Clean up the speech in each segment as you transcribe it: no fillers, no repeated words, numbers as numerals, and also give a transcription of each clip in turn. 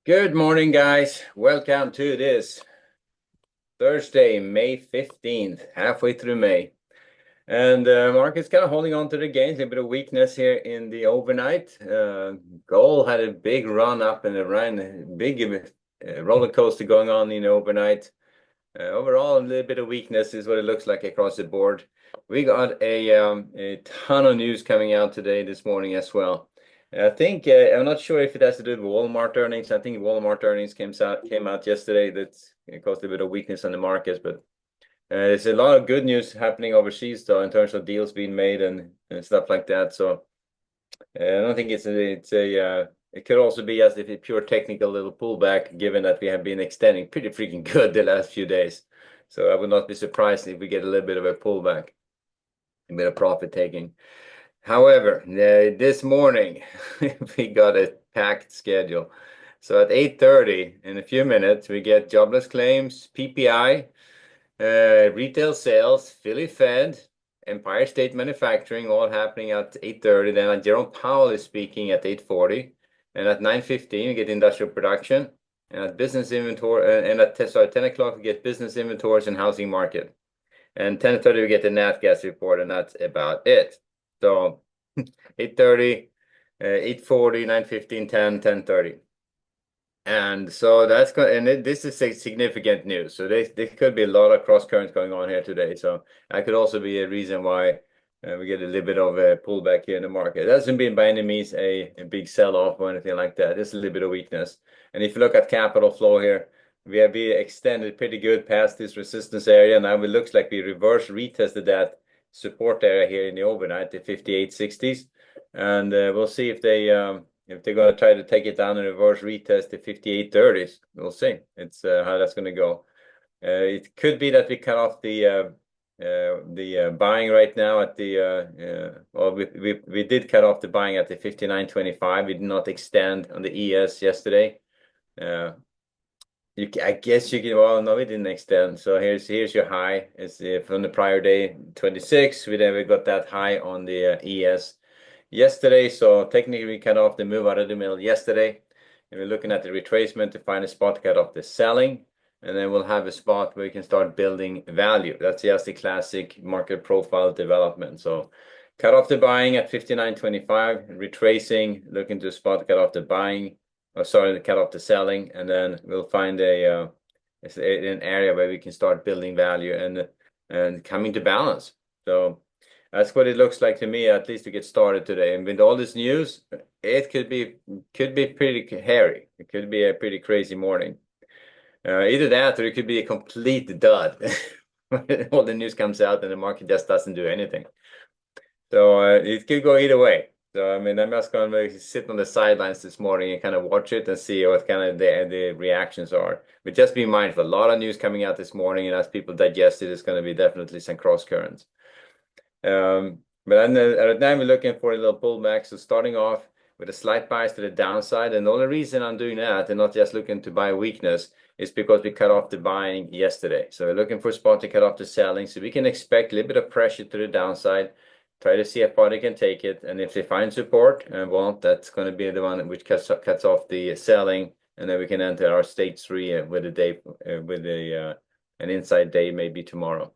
Good morning, guys. Welcome to this Thursday, May 15th, halfway through May. And market's kind of holding on to the gains, a bit of weakness here in the overnight. Gold had a big run up and a big roller coaster going on in the overnight. Overall, a little bit of weakness is what it looks like across the board. We got a ton of news coming out today, this morning as well. I think I'm not sure if it has to do with Walmart earnings. I think Walmart earnings came out yesterday. That caused a bit of weakness on the markets, but there's a lot of good news happening overseas, though, in terms of deals being made and stuff like that. So I don't think it could also be as if a pure technical little pullback, given that we have been extending pretty freaking good the last few days. So I would not be surprised if we get a little bit of a pullback, a bit of profit taking. However, this morning we got a packed schedule. So at 8:30, in a few minutes, we get jobless claims, PPI, retail sales, Philly Fed, Empire State Manufacturing, all happening at 8:30. Then Jerome Powell is speaking at 8:40, and at 9:15 we get industrial production, and at business inventory, and at 10 o'clock we get business inventories and housing market, and 10:30 we get the nat gas report, and that's about it. So 8:30, 8:40, 9:15, 10, 10:30. And so that's going, and this is significant news. So there could be a lot of cross currents going on here today. So that could also be a reason why we get a little bit of a pullback here in the market. It hasn't been by any means a big sell-off or anything like that. Just a little bit of weakness. And if you look at capital flow here, we have been extended pretty good past this resistance area. Now it looks like we reverse retested that support area here in the overnight, the 5860s. And we'll see if they're going to try to take it down and reverse retest the 5830s. We'll see. It's how that's going to go. It could be that we cut off the buying right now at the well, we did cut off the buying at the 59.25. We did not extend on the ES yesterday. I guess you can. Well, no, we didn't extend. So here's your high. It's from the prior day, 26. We got that high on the ES yesterday. So technically we cut off the move out of the middle yesterday, and we're looking at the retracement to find a spot to cut off the selling, and then we'll have a spot where we can start building value. That's just the classic market profile development. So cut off the buying at 59.25, retracing, looking to spot to cut off the buying, or sorry, cut off the selling, and then we'll find an area where we can start building value and coming to balance. So that's what it looks like to me, at least to get started today. And with all this news, it could be pretty hairy. It could be a pretty crazy morning. Either that, or it could be a complete dud. All the news comes out and the market just doesn't do anything. So it could go either way. So I mean, I'm just going to sit on the sidelines this morning and kind of watch it and see what kind of the reactions are. But just be mindful, a lot of news coming out this morning, and as people digest it, it's going to be definitely some cross currents. But then at the time we're looking for a little pullback. So starting off with a slight bias to the downside, and the only reason I'm doing that and not just looking to buy weakness is because we cut off the buying yesterday. So we're looking for a spot to cut off the selling, so we can expect a little bit of pressure to the downside. Try to see how far they can take it, and if they find support, well, that's going to be the one which cuts off the selling, and then we can enter our stage 3 with a day an inside day maybe tomorrow.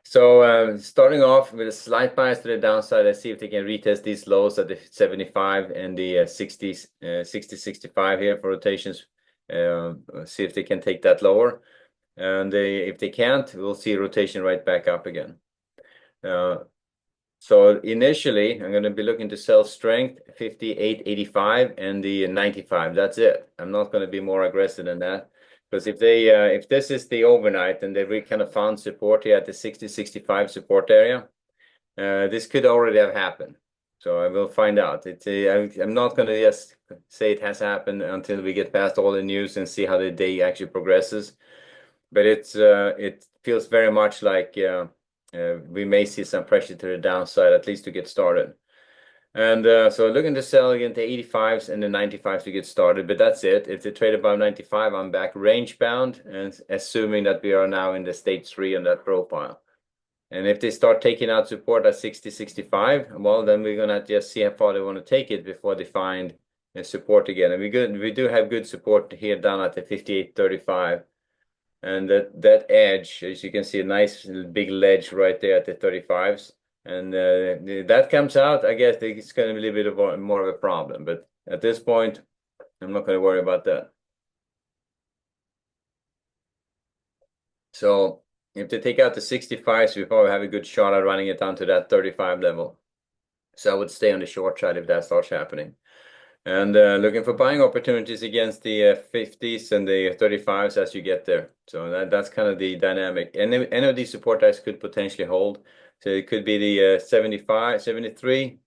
So starting off with a slight bias to the downside, let's see if they can retest these lows at the 75 and the 60, 65 here for rotations. See if they can take that lower. And if they can't, we'll see rotation right back up again. So initially, I'm going to be looking to sell strength 58.85 and the 95. That's it. I'm not going to be more aggressive than that. Because if this is the overnight and they really kind of found support here at the 60-65 support area, this could already have happened. So I will find out. I'm not going to just say it has happened until we get past all the news and see how the day actually progresses. But it feels very much like we may see some pressure to the downside, at least to get started. And so looking to sell again the 85s and the 95s to get started, but that's it. If they trade above 95, I'm back range bound, and assuming that we are now in the stage 3 on that profile. And if they start taking out support at 60-65, well, then we're going to just see how far they want to take it before they find support again. And we do have good support here down at the 58.35. And that edge, as you can see, a nice big ledge right there at the 35s. And that comes out, I guess it's going to be a little bit of more of a problem. But at this point, I'm not going to worry about that. So if they take out the 65s, we probably have a good shot at running it down to that 35 level. So I would stay on the short side if that starts happening. And looking for buying opportunities against the 50s and the 35s as you get there. So that's kind of the dynamic. And any of these support types could potentially hold. So it could be the 75, 73.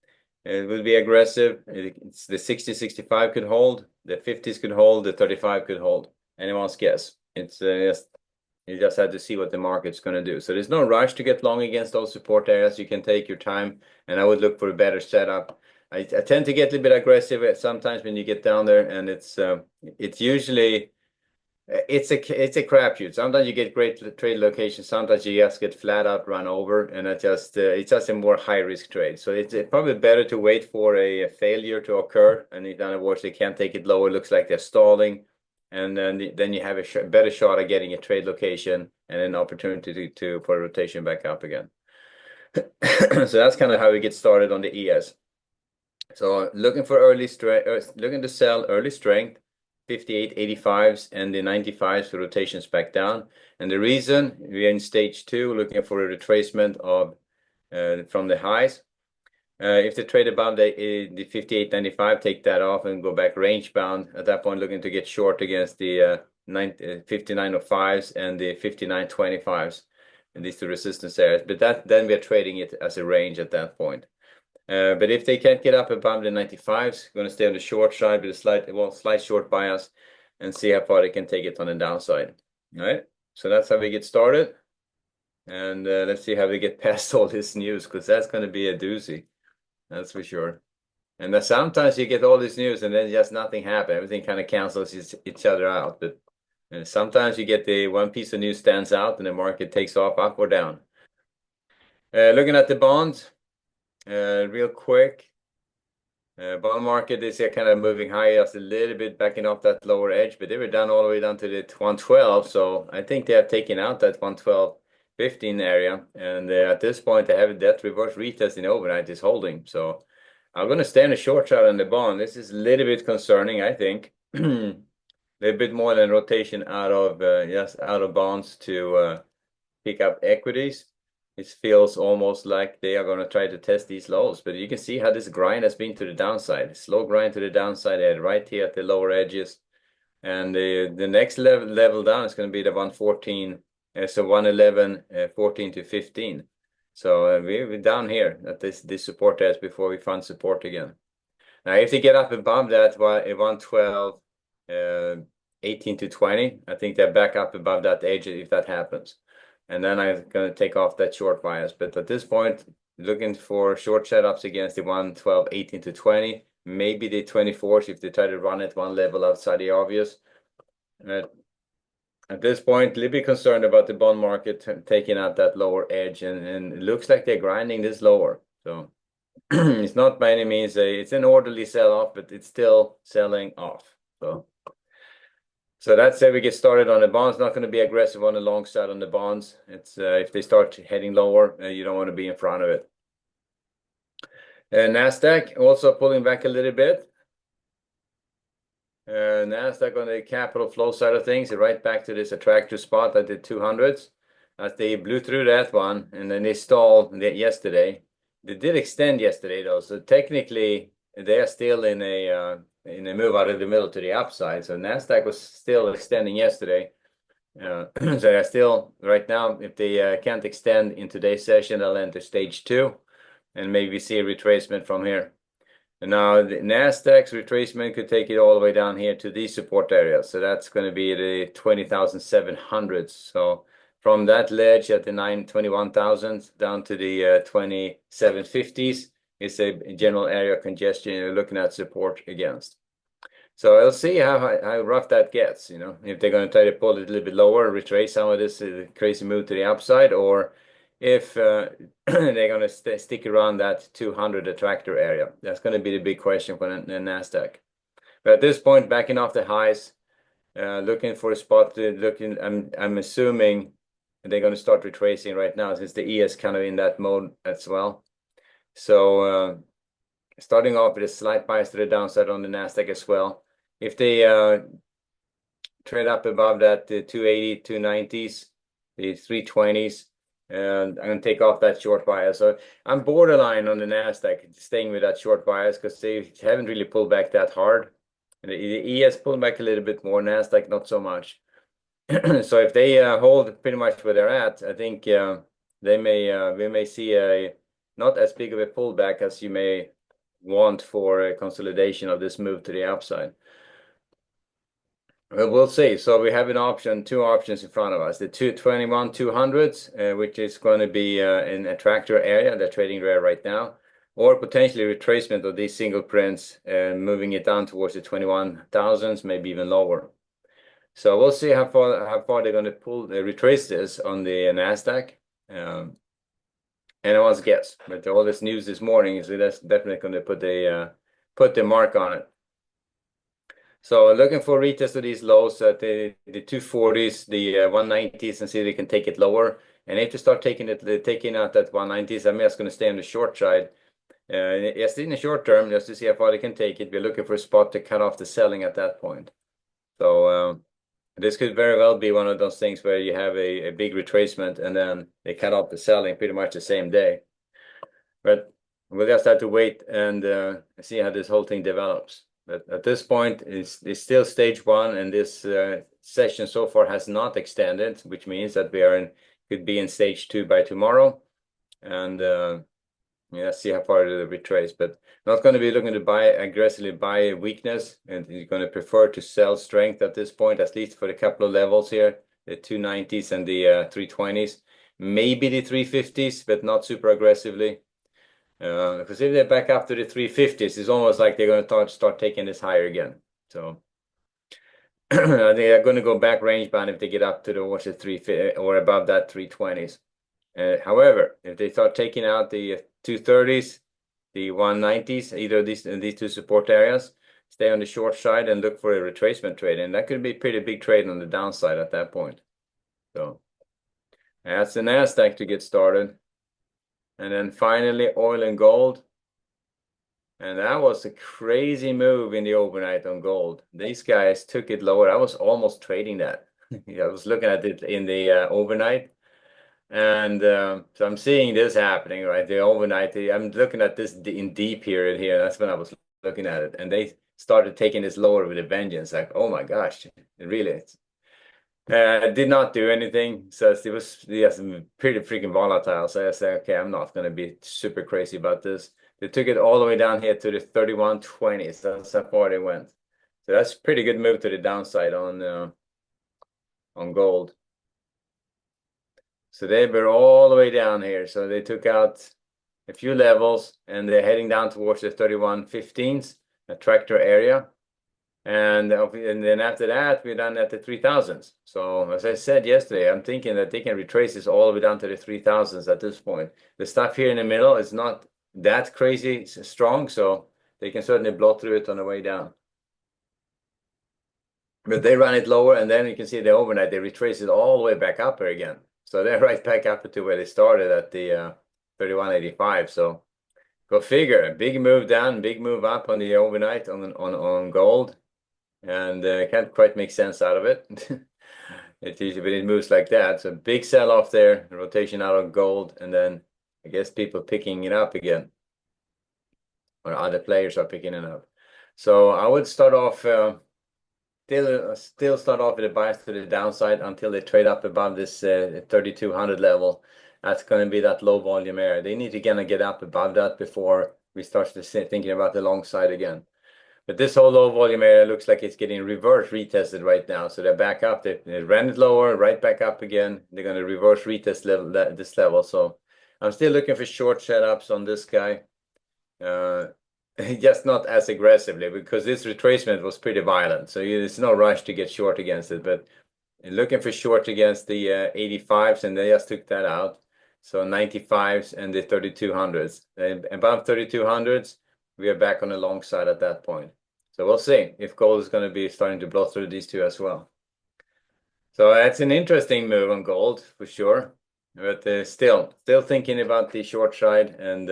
It would be aggressive. It's the 60, 65 could hold. The 50s could hold. The 35 could hold. Anyone's guess. It's you just have to see what the market's going to do. So there's no rush to get long against those support areas. You can take your time, and I would look for a better setup. I tend to get a little bit aggressive sometimes when you get down there, and it's usually it's a crapshoot. Sometimes you get great trade locations. Sometimes you just get flat out run over, and it's just a more high risk trade. So it's probably better to wait for a failure to occur, and in other words, they can't take it lower. It looks like they're stalling. And then you have a better shot at getting a trade location and an opportunity for a rotation back up again. So that's kind of how we get started on the ES. So looking for early strength, looking to sell early strength, 58, 85s and the 95s for rotations back down. And the reason we're in stage 2, looking for a retracement of from the highs. If they trade above the 58.95, take that off and go back range bound. At that point, looking to get short against the 59.05s and the 59.25s, and these two resistance areas. But then we're trading it as a range at that point. But if they can't get up above the 95s, going to stay on the short side with a slight short bias and see how far they can take it on the downside. All right, so that's how we get started. And let's see how we get past all this news, because that's going to be a doozy. That's for sure. And sometimes you get all this news and then just nothing happens. Everything kind of cancels each other out. But sometimes you get the one piece of news stands out and the market takes off up or down. Looking at the bonds, real quick. Bond market is kind of moving higher, just a little bit backing off that lower edge, but they were down all the way down to the 112. So I think they have taken out that 112.15 area. And at this point, they have that reverse retest in overnight is holding. So I'm going to stay on the short side on the bond. This is a little bit concerning, I think. A little bit more than rotation out of bonds to pick up equities. It feels almost like they are going to try to test these lows, but you can see how this grind has been to the downside. Slow grind to the downside right here at the lower edges. And the next level down is going to be the 114, so 111, 14 to 15. So we're down here at this support test before we find support again. Now, if they get up above that 112, 18 to 20, I think they're back up above that edge if that happens. And then I'm going to take off that short bias. But at this point, looking for short setups against the 112, 18 to 20, maybe the 24s if they try to run it one level outside the obvious. At this point, a little bit concerned about the bond market taking out that lower edge, and it looks like they're grinding this lower. So it's not by any means it's an orderly sell-off, but it's still selling off. So that's how we get started on the bonds. Not going to be aggressive on the long side on the bonds. It's if they start heading lower, you don't want to be in front of it. Nasdaq also pulling back a little bit. Nasdaq on the capital flow side of things, right back to this attractor spot at the 200s. As they blew through that one, and then they stalled yesterday. They did extend yesterday though, so technically they are still in a move out of the middle to the upside. So Nasdaq was still extending yesterday. So they're still right now. If they can't extend in today's session, they'll enter stage 2, and maybe see a retracement from here. And now the Nasdaq's retracement could take it all the way down here to these support areas. So that's going to be the 20,700s. So from that ledge at the 21,000 down to the 2750s is a general area of congestion you're looking at support against. So I'll see how rough that gets, if they're going to try to pull it a little bit lower, retrace some of this crazy move to the upside, or if they're going to stick around that 200 attractor area. That's going to be the big question for the Nasdaq. But at this point, backing off the highs, looking for a spot. I'm assuming they're going to start retracing right now since the E is kind of in that mode as well. So starting off with a slight bias to the downside on the Nasdaq as well. If they trade up above that, the 280, 290s, the 320s, and I'm going to take off that short bias. So I'm borderline on the Nasdaq, staying with that short bias because they haven't really pulled back that hard. And the E has pulled back a little bit more, Nasdaq not so much. So if they hold pretty much where they're at, I think we may see a not as big of a pullback as you may want for a consolidation of this move to the upside. Well, we'll see. So we have two options in front of us. The 221 200s, which is going to be in a tractor area. They're trading there right now, or potentially retracement of these single prints and moving it down towards the 21,000s, maybe even lower. So we'll see how far they're going to retrace this on the Nasdaq. And I was guess, but all this news this morning, so that's definitely going to put the mark on it. So looking for retest of these lows at the 240s, the 190s, and see if they can take it lower. And if they start taking out that 190s, I'm just going to stay on the short side. Yes, in the short term, just to see how far they can take it. We're looking for a spot to cut off the selling at that point. So this could very well be one of those things where you have a big retracement and then they cut off the selling pretty much the same day. But we'll just have to wait and see how this whole thing develops. But at this point, it's still stage one, and this session so far has not extended, which means that could be in stage two by tomorrow. And yeah, see how far they retrace. But not going to be looking to aggressively buy weakness, and you're going to prefer to sell strength at this point, at least for a couple of levels here, the 290s and the 320s, maybe the 350s, but not super aggressively. Because if they're back up to the 350s, it's almost like they're going to start taking this higher again. So I think they're going to go back range bound if they get up to the 350 or above that 320s. However, if they start taking out the 230s, the 190s, either of these two support areas, stay on the short side and look for a retracement trade, and that could be a pretty big trade on the downside at that point. So that's the Nasdaq to get started. And then finally, oil and gold. And that was a crazy move in the overnight on gold. These guys took it lower. I was almost trading that. I was looking at it in the overnight. And so I'm seeing this happening, right? The overnight, I'm looking at this in D period here. That's when I was looking at it. And they started taking this lower with a vengeance. Like, oh my gosh, it really did not do anything. So it was pretty freaking volatile. So I said, okay, I'm not going to be super crazy about this. They took it all the way down here to the 3120s. That's how far they went. So that's a pretty good move to the downside on gold. So they were all the way down here. So they took out a few levels and they're heading down towards the 3115s, the tractor area. And then after that, we're done at the 3000s. So as I said yesterday, I'm thinking that they can retrace this all the way down to the 3000s at this point. The stuff here in the middle is not that crazy strong, so they can certainly blow through it on the way down. But they run it lower, and then you can see the overnight, they retrace it all the way back up here again. So they're right back up to where they started at the 3185. So go figure, big move down, big move up on the overnight on gold. And can't quite make sense out of it. It usually when it moves like that. So big sell off there, rotation out of gold, and then I guess people picking it up again, or other players are picking it up. So I would start off still start off with a bias to the downside until they trade up above this 3200 level. That's going to be that low volume area. They need to kind of get up above that before we start to thinking about the long side again. But this whole low volume area looks like it's getting reverse retested right now. So they're back up. They ran it lower, right back up again. They're going to reverse retest this level. So I'm still looking for short setups on this guy. Just not as aggressively because this retracement was pretty violent. So there's no rush to get short against it. But looking for short against the 85s, and they just took that out. So 95s and the 3200s. And above 3200s, we are back on the long side at that point. So we'll see if gold is going to be starting to blow through these two as well. So that's an interesting move on gold for sure. But still thinking about the short side, and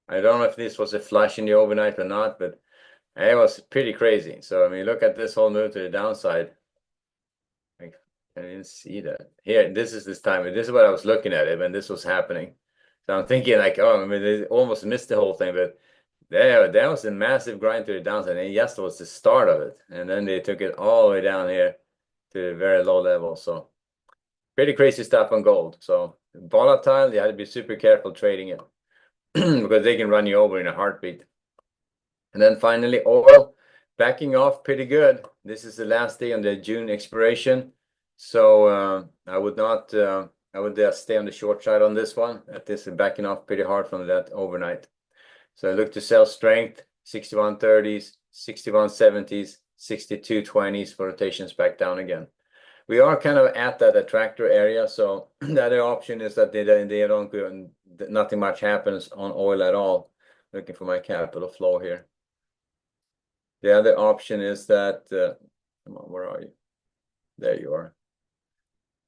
I don't know if this was a flush in the overnight or not, but it was pretty crazy. So I mean, look at this whole move to the downside. I didn't see that. Here, this is time. This is what I was looking at it when this was happening. So I'm thinking like, oh, I mean, they almost missed the whole thing, but that was a massive grind to the downside, and yes, was the start of it, and then they took it all the way down here to a very low level. So pretty crazy stuff on gold. So volatile, you had to be super careful trading it because they can run you over in a heartbeat. And then finally, oil backing off pretty good. This is the last day on the June expiration. So I would not, I would stay on the short side on this one. This is backing off pretty hard from that overnight. So I look to sell strength, 61.30s, 61.70s, 62.20s for rotations back down again. We are kind of at that attractor area, so the other option is that they don't go and nothing much happens on oil at all. Looking for my capital flow here. The other option is that, come on, where are you? There you are.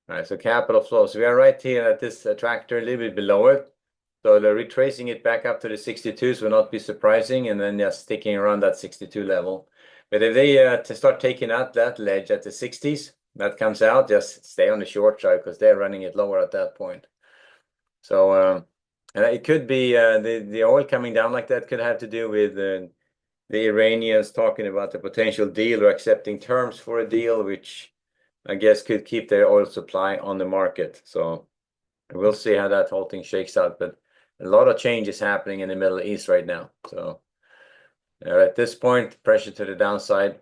All right, so capital flow. So we are right here at this attractor, a little bit below it. So they're retracing it back up to the 62s will not be surprising, and then just sticking around that 62 level. But if they to start taking out that ledge at the 60s, that comes out, just stay on the short side because they're running it lower at that point. So and it could be the oil coming down like that could have to do with the Iranians talking about the potential deal or accepting terms for a deal, which I guess could keep their oil supply on the market. So we'll see how that whole thing shakes out. But a lot of change is happening in the Middle East right now. So at this point, pressure to the downside.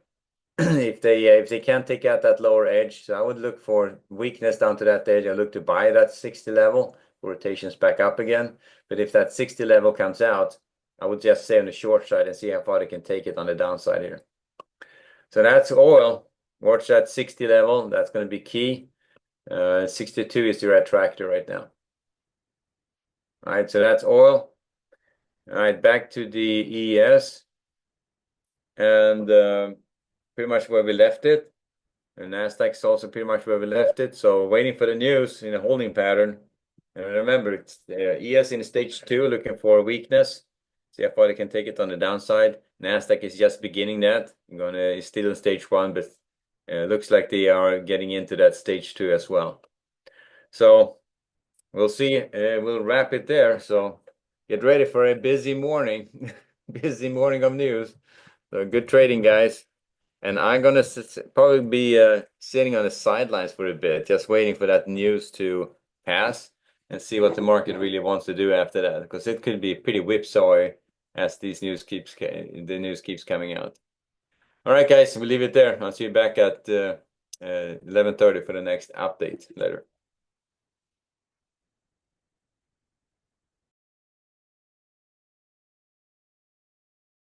If they can't take out that lower edge, so I would look for weakness down to that edge. I look to buy that 60 level, rotations back up again. But if that 60 level comes out, I would just stay on the short side and see how far they can take it on the downside here. So that's oil. Watch that 60 level. That's going to be key. 62 is the attractor right now. All right, so that's oil. All right, back to the ES. And pretty much where we left it. And Nasdaq is also pretty much where we left it. So waiting for the news in a holding pattern. And remember, it's ES in stage 2, looking for weakness. See how far they can take it on the downside. Nasdaq is just beginning that. It's still in stage 1, but looks like they are getting into that stage 2 as well. So we'll see. We'll wrap it there. So get ready for a busy morning. Busy morning of news. So good trading, guys. And I'm gonna probably be sitting on the sidelines for a bit, just waiting for that news to pass and see what the market really wants to do after that, because it could be pretty whipsawy as the news keeps coming out. All right, guys, we'll leave it there. I'll see you back at 11:30 for the next update later.